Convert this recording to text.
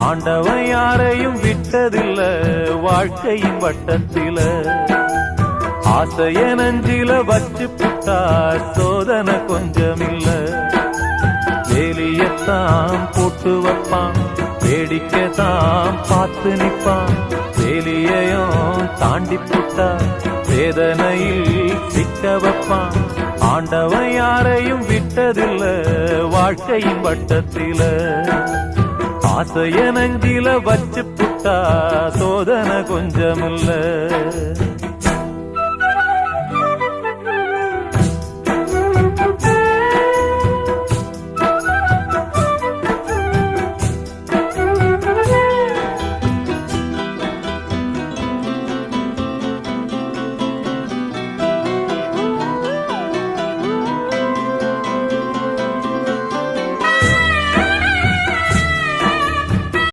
ஆண்டவன் யாரையும் விட்டதில்ல வாழ்க்கையின் வட்டத்தில. ஆசைய நஞ்சில வச்சு புட்டா சோதனை கொஞ்சமில்ல. வேலியத்தான் போட்டு வைப்பான், வேடிக்கைதான் பார்த்து நிற்பான். வேலியையும் தாண்டி புட்டா வேதனையில் சிக்க வைப்பான். ஆண்டவன் யாரையும் விட்டதில்ல வாழ்க்கையின் வட்டத்தில. ஆசைய நஞ்சில வச்சு புட்டா சோதனை கொஞ்சமில்ல.